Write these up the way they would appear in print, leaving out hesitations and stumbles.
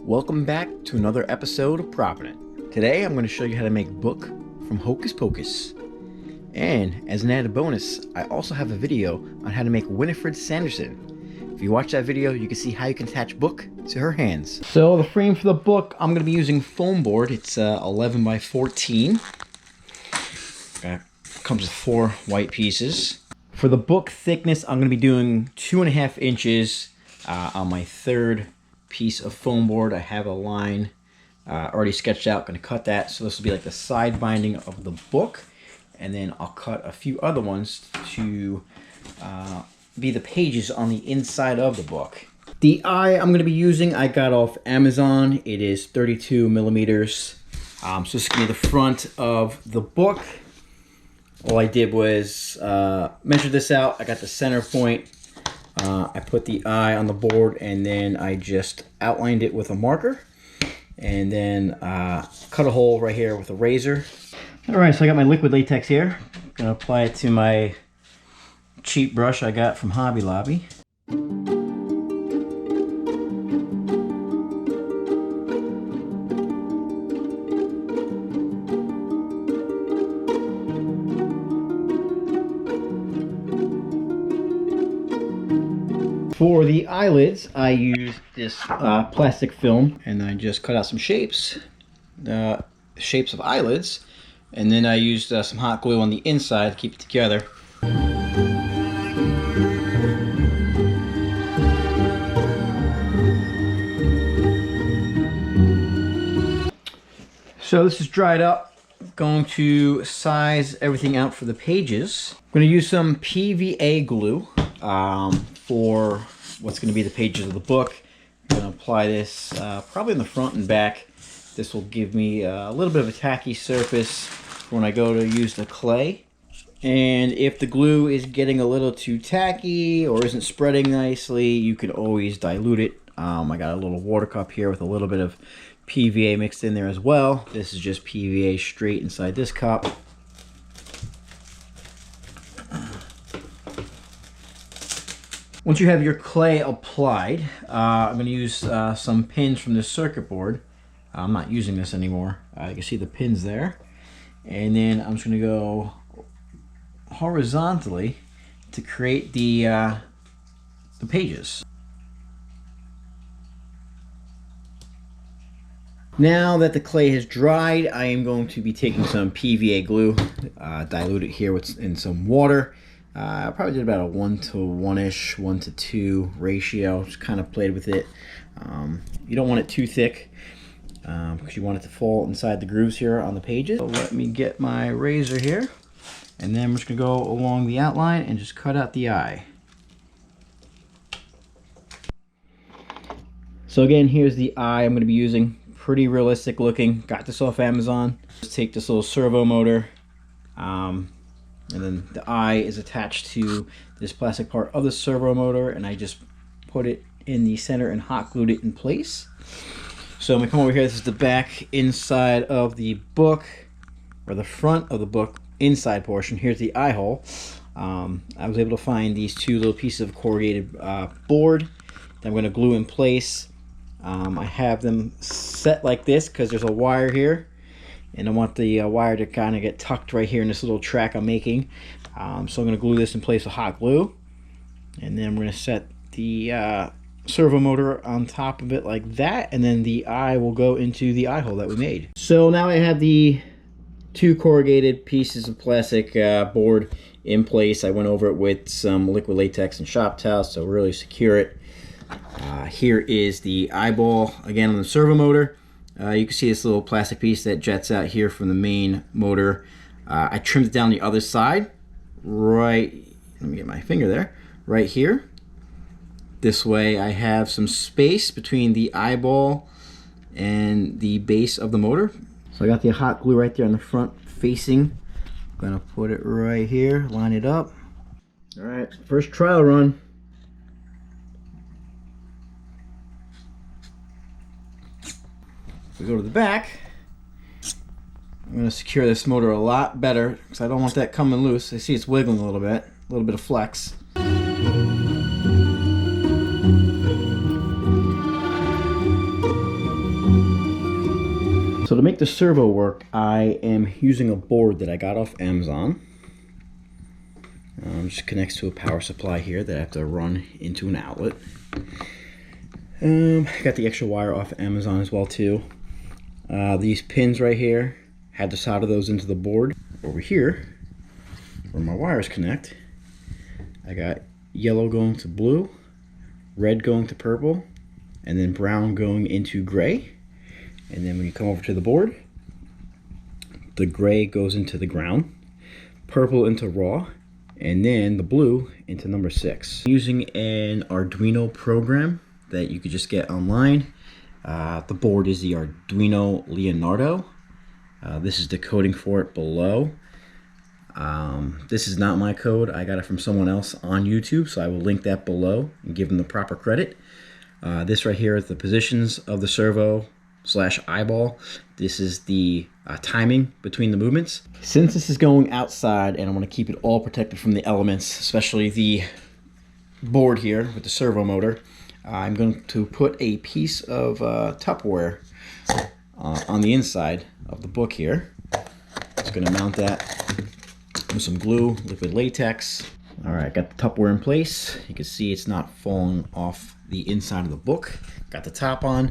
Welcome back to another episode of Propping It. Today I'm going to show you how to make book from Hocus Pocus. And as an added bonus, I also have a video on how to make Winifred Sanderson. If you watch that video, you can see how you can attach book to her hands. So the frame for the book, I'm going to be using foam board. It's 11 by 14. Comes with 4 white pieces. For the book thickness, I'm going to be doing 2.5 inches on my third piece of foam board. I have a line already sketched out. Going to cut that, so this will be like the side binding of the book, and then I'll cut a few other ones to be the pages on the inside of the book. The eye I'm going to be using, I got off Amazon. It is 32 millimeters. So this is going to be the front of the book. All I did was measure this out. I got the center point. I put the eye on the board, and then I just outlined it with a marker, and then cut a hole right here with a razor. All right, so I got my liquid latex here. I'm gonna apply it to my cheap brush I got from Hobby Lobby. For the eyelids, I used this plastic film, and I just cut out some shapes, shapes of eyelids, and then I used some hot glue on the inside to keep it together. So this is dried up. I'm going to size everything out for the pages. I'm going to use some PVA glue for what's going to be the pages of the book. I'm going to apply this probably in the front and back. This will give me a little bit of a tacky surface when I go to use the clay. And if the glue is getting a little too tacky or isn't spreading nicely, you can always dilute it. I got a little water cup here with a little bit of PVA mixed in there as well. This is just PVA straight inside this cup. Once you have your clay applied, I'm going to use some pins from this circuit board. I'm not using this anymore. You can see the pins there. And then I'm just going to go horizontally to create the pages. Now that the clay has dried, I am going to be taking some PVA glue, dilute it here in some water. I probably did about a 1-to-1-ish, 1-to-2 ratio. Just kind of played with it. You don't want it too thick because you want it to fall inside the grooves here on the pages. So let me get my razor here, and then I'm just going to go along the outline and just cut out the eye. So again, here's the eye I'm going to be using. Pretty realistic looking. Got this off Amazon. Just take this little servo motor. And then the eye is attached to this plastic part of the servo motor, and I just put it in the center and hot glued it in place. So I'm going to come over here. This is the back inside of the book, or the front of the book inside portion. Here's the eye hole. I was able to find these 2 little pieces of corrugated board that I'm going to glue in place. I have them set like this because there's a wire here, and I want the wire to kind of get tucked right here in this little track I'm making. So I'm going to glue this in place with hot glue, and then I'm going to set the servo motor on top of it like that, and then the eye will go into the eye hole that we made. So now I have the 2 corrugated pieces of plastic board in place. I went over it with some liquid latex and shop towels to really secure it. Here is the eyeball again on the servo motor. You can see this little plastic piece that jets out here from the main motor. I trimmed it down the other side, right, let me get my finger there, right here. This way I have some space between the eyeball and the base of the motor. So I got the hot glue right there on the front facing. I'm gonna put it right here, line it up. All right, first trial run. If we go to the back, I'm going to secure this motor a lot better because I don't want that coming loose. I see it's wiggling a little bit of flex. make the servo work, I am using a board that I got off Amazon. Just connects to a power supply here that I have to run into an outlet. I got the extra wire off Amazon as well too. These pins right here, had to solder those into the board. Over here, where my wires connect, I got yellow going to blue, red going to purple, and then brown going into gray. And then when you come over to the board, the gray goes into the ground, purple into raw, and then the blue into number 6. Using an Arduino program that you could just get online. The board is the Arduino Leonardo. This is the coding for it below. This is not my code. I got it from someone else on YouTube, so I will link that below and give them the proper credit. This right here is the positions of the servo / eyeball. This is the timing between the movements. Since this is going outside and I want to keep it all protected from the elements, especially the board here with the servo motor, I'm going to put a piece of Tupperware on the inside of the book here. Just going to mount that with some glue, liquid latex. All right, got the Tupperware in place. You can see it's not falling off the inside of the book. Got the top on.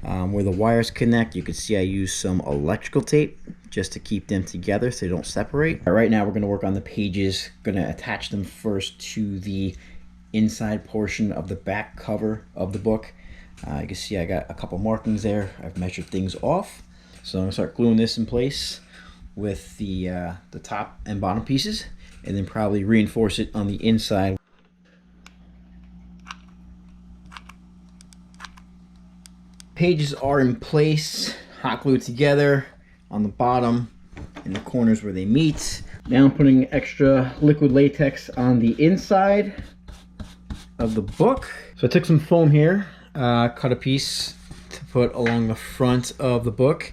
Where the wires connect, you can see I use some electrical tape just to keep them together so they don't separate. Right now we're going to work on the pages. Going to attach them first to the inside portion of the back cover of the book. You can see I got a couple markings there. I've measured things off. So I'm going to start gluing this in place with the top and bottom pieces, and then probably reinforce it on the inside. Pages are in place, hot glued together on the bottom and the corners where they meet. Now I'm putting extra liquid latex on the inside of the book. So I took some foam here, cut a piece to put along the front of the book.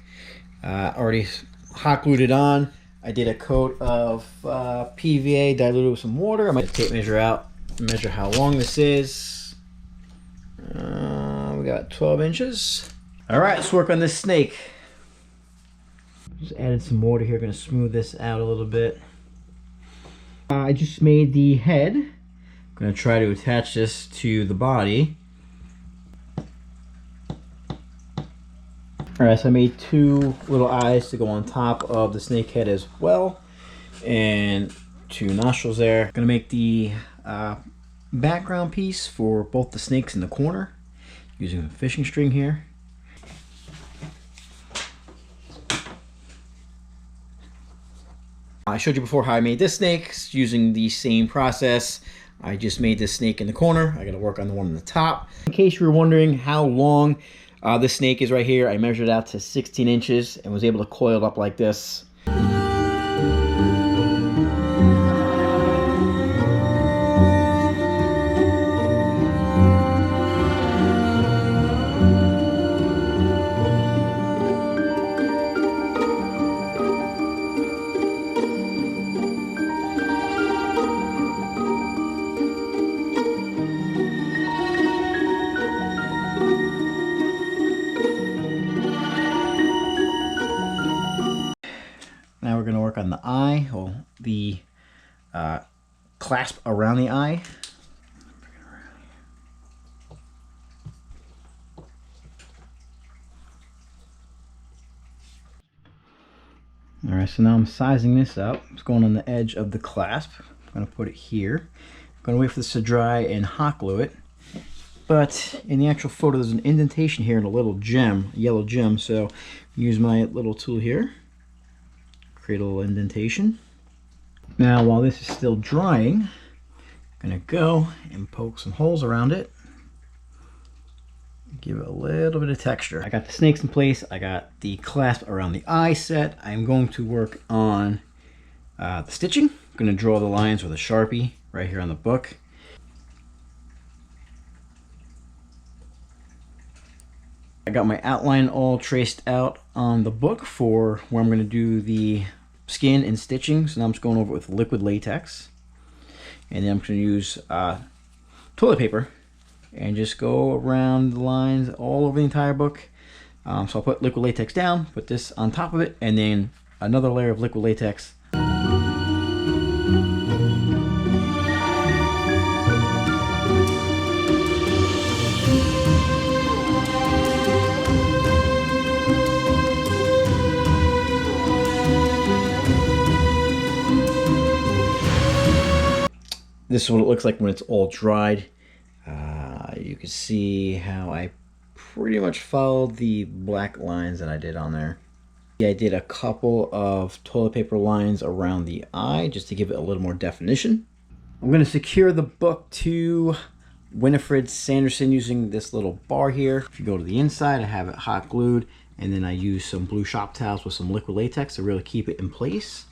Already hot glued it on. I did a coat of PVA diluted with some water. I'm going to tape measure out, measure how long this is. We got 12 inches. All right, let's work on this snake. Just added some water here, going to smooth this out a little bit. I just made the head. I'm going to try to attach this to the body. All right, so I made 2 little eyes to go on top of the snake head as well, and 2 nostrils there. Gonna make the background piece for both the snakes in the corner using a fishing string here. I showed you before how I made this snake using the same process. I just made this snake in the corner. I gotta work on the one on the top. In case you were wondering how long this snake is right here, I measured out to 16 inches and was able to coil it up like this. Now we're going to work on the eye, or the clasp around the eye. Alright, so now I'm sizing this up. It's going on the edge of the clasp. I'm going to put it here. I'm going to wait for this to dry and hot glue it. But in the actual photo, there's an indentation here and a little gem, a yellow gem. So use my little tool here. Create a little indentation. Now while this is still drying, I'm going to go and poke some holes around it. Give it a little bit of texture. I got the snakes in place. I got the clasp around the eye set. I'm going to work on the stitching. I'm going to draw the lines with a Sharpie right here on the book. I got my outline all traced out on the book for where I'm going to do the skin and stitching. So now I'm just going over it with liquid latex. And then I'm going to use toilet paper and just go around the lines all over the entire book. So I'll put liquid latex down, put this on top of it, and then another layer of liquid latex. This is what it looks like when it's all dried. You can see how I pretty much followed the black lines that I did on there. I did a couple of toilet paper lines around the eye just to give it a little more definition. I'm going to secure the book to Winifred Sanderson using this little bar here. If you go to the inside, I have it hot glued, and then I use some blue shop towels with some liquid latex to really keep it in place.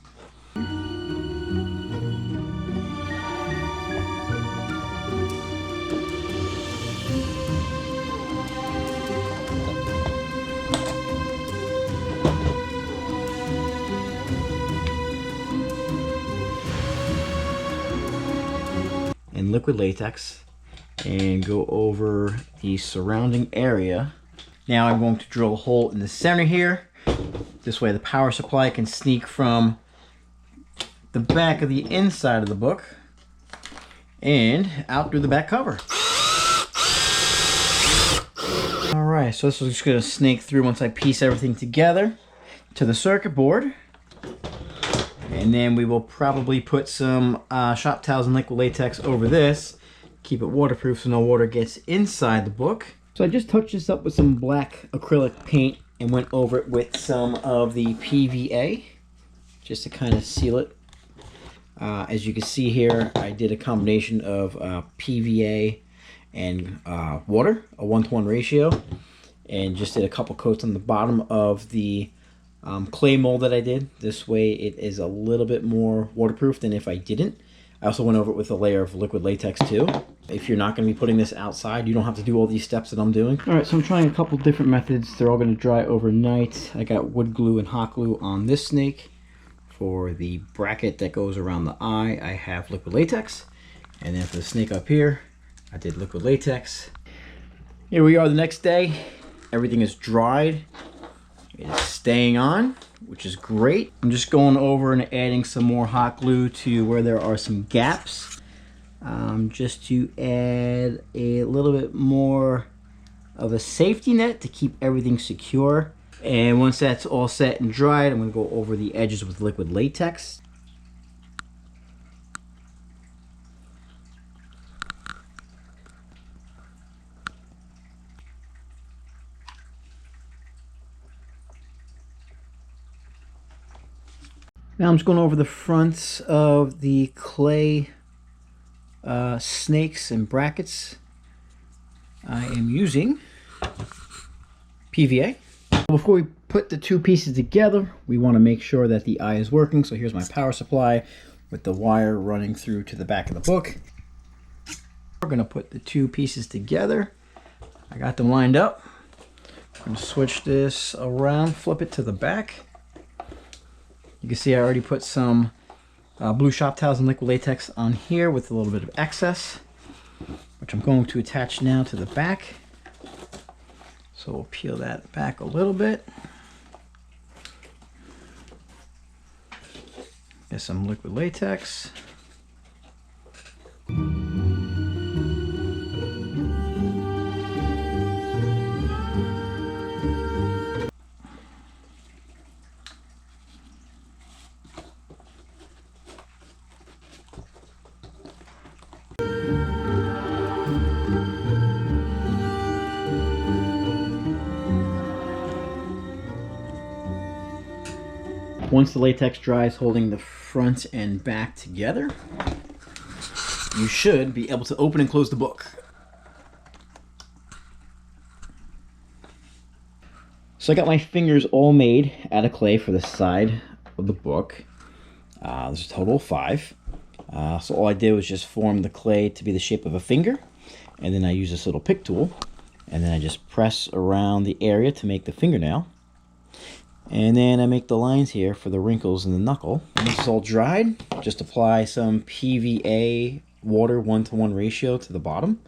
And liquid latex, and go over the surrounding area. Now I'm going to drill a hole in the center here. This way the power supply can sneak from the back of the inside of the book and out through the back cover. Alright, so this is just going to snake through once I piece everything together to the circuit board. And then we will probably put some shop towels and liquid latex over this. Keep it waterproof so no water gets inside the book. So I just touched this up with some black acrylic paint and went over it with some of the PVA just to kind of seal it. As you can see here, I did a combination of PVA and water, a 1-to-1 ratio, and just did a couple coats on the bottom of the clay mold that I did. This way it is a little bit more waterproof than if I didn't. I also went over it with a layer of liquid latex too. If you're not going to be putting this outside, you don't have to do all these steps that I'm doing. Alright, so I'm trying a couple different methods. They're all going to dry overnight. I got wood glue and hot glue on this snake. For the bracket that goes around the eye, I have liquid latex. And then for the snake up here, I did liquid latex. Here we are the next day. Everything is dried. It is staying on, which is great. I'm just going over and adding some more hot glue to where there are some gaps, just to add a little bit more of a safety net to keep everything secure. And once that's all set and dried, I'm going to go over the edges with liquid latex. Now I'm just going over the fronts of the clay snakes and brackets. I am using PVA. Before we put the two pieces together, we want to make sure that the eye is working. So here's my power supply with the wire running through to the back of the book. We're going to put the two pieces together. I got them lined up. I'm going to switch this around, flip it to the back. You can see I already put some blue shop towels and liquid latex on here with a little bit of excess, which I'm going to attach now to the back. So we'll peel that back a little bit. Get some liquid latex. Once the latex dries, holding the front and back together, you should be able to open and close the book. So I got my fingers all made out of clay for the side of the book. There's a total of 5. So all I did was just form the clay to be the shape of a finger, and then I use this little pick tool, and then I just press around the area to make the fingernail. And then I make the lines here for the wrinkles in the knuckle. When this is all dried, just apply some PVA water 1-to-1 ratio to the bottom.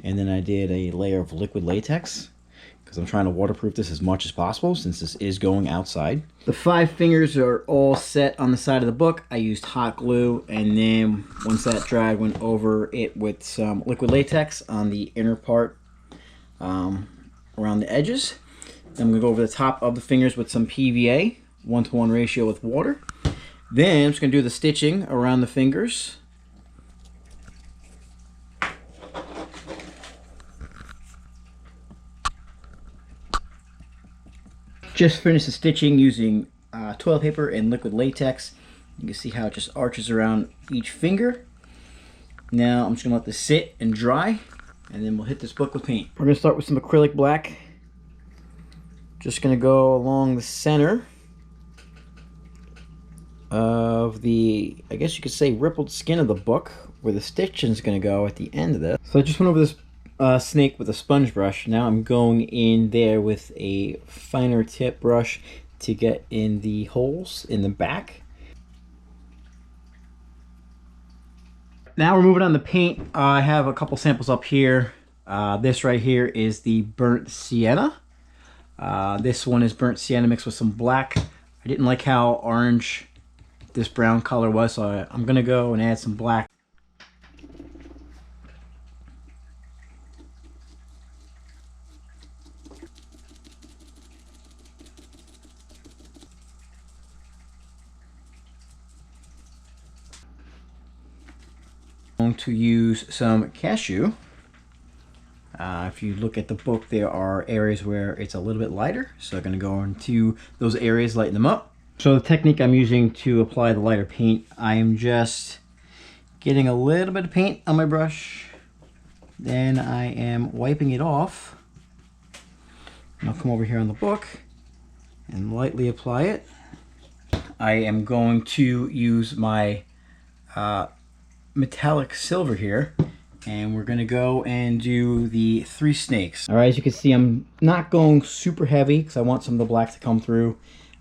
And then I did a layer of liquid latex because I'm trying to waterproof this as much as possible since this is going outside. The 5 fingers are all set on the side of the book. I used hot glue, and then once that dried, went over it with some liquid latex on the inner part around the edges. Then I'm going to go over the top of the fingers with some PVA, 1:1 ratio with water. Then I'm just going to do the stitching around the fingers. Just finished the stitching using toilet paper and liquid latex. You can see how it just arches around each finger. Now I'm just going to let this sit and dry, and then we'll hit this book with paint. We're going to start with some acrylic black. Just going to go along the center of the, I guess you could say, rippled skin of the book, where the stitching is going to go at the end of this. So I just went over this snake with a sponge brush. Now I'm going in there with a finer tip brush to get in the holes in the back. Now we're moving on to paint. I have a couple samples up here. This right here is the burnt sienna. This one is burnt sienna mixed with some black. I didn't like how orange this brown color was, so I'm gonna go and add some black. I'm going to use some cashew. If you look at the book, there are areas where it's a little bit lighter, so I'm going to go into those areas, lighten them up. So the technique I'm using to apply the lighter paint, I am just getting a little bit of paint on my brush, then I am wiping it off, and I'll come over here on the book and lightly apply it. I am going to use my metallic silver here, and we're gonna go and do the 3 snakes. All right, as you can see, I'm not going super heavy because I want some of the black to come through,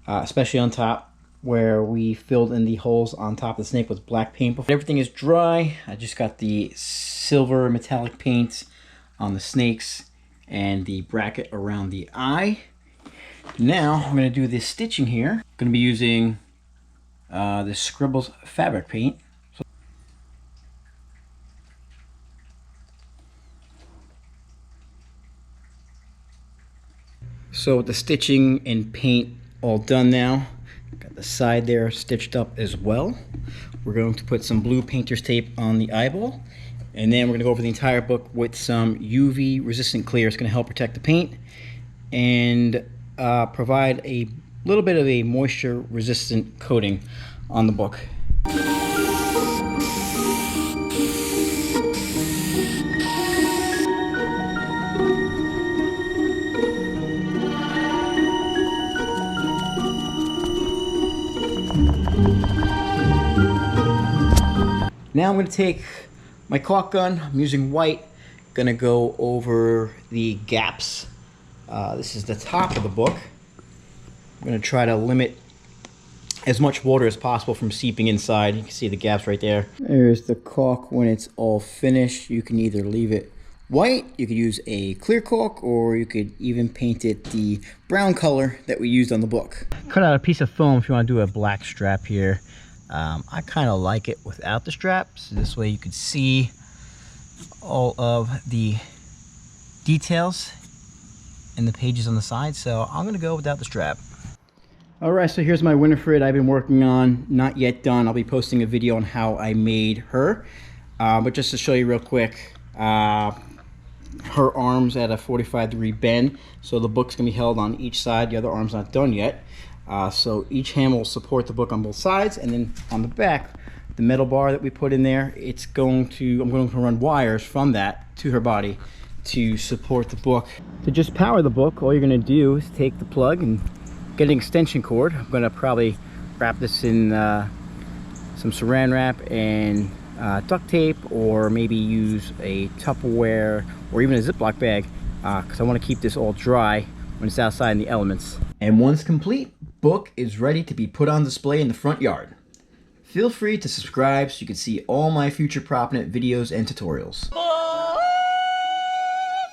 especially on top where we filled in the holes on top of the snake with black paint. Before everything is dry, I just got the silver metallic paint on the snakes and the bracket around the eye. Now I'm gonna do this stitching here. I'm gonna be using the Scribbles fabric paint. So with the stitching and paint all done now, got the side there stitched up as well. We're going to put some blue painter's tape on the eyeball, and then we're going to go over the entire book with some UV resistant clear. It's going to help protect the paint and provide a little bit of a moisture resistant coating on the book. Now I'm going to take my caulk gun. I'm using white. Going to go over the gaps. This is the top of the book. I'm going to try to limit as much water as possible from seeping inside. You can see the gaps right there. There's the caulk when it's all finished. You can either leave it white, you could use a clear caulk, or you could even paint it the brown color that we used on the book. Cut out a piece of foam if you want to do a black strap here. I kind of like it without the straps. This way you could see all of the details in the pages on the side. So I'm going to go without the strap. Alright, so here's my Winifred I've been working on. Not yet done. I'll be posting a video on how I made her. But just to show you real quick, her arm's at a 45-degree bend. So the book's going to be held on each side. The other arm's not done yet. So each hand will support the book on both sides, and then on the back, the metal bar that we put in there, I'm going to run wires from that to her body to support the book. To just power the book, all you're going to do is take the plug and get an extension cord. I'm going to probably wrap this in some saran wrap and duct tape, or maybe use a Tupperware or even a Ziploc bag, because I want to keep this all dry when it's outside in the elements. And once complete, book is ready to be put on display in the front yard. Feel free to subscribe so you can see all my future prop knit videos and tutorials.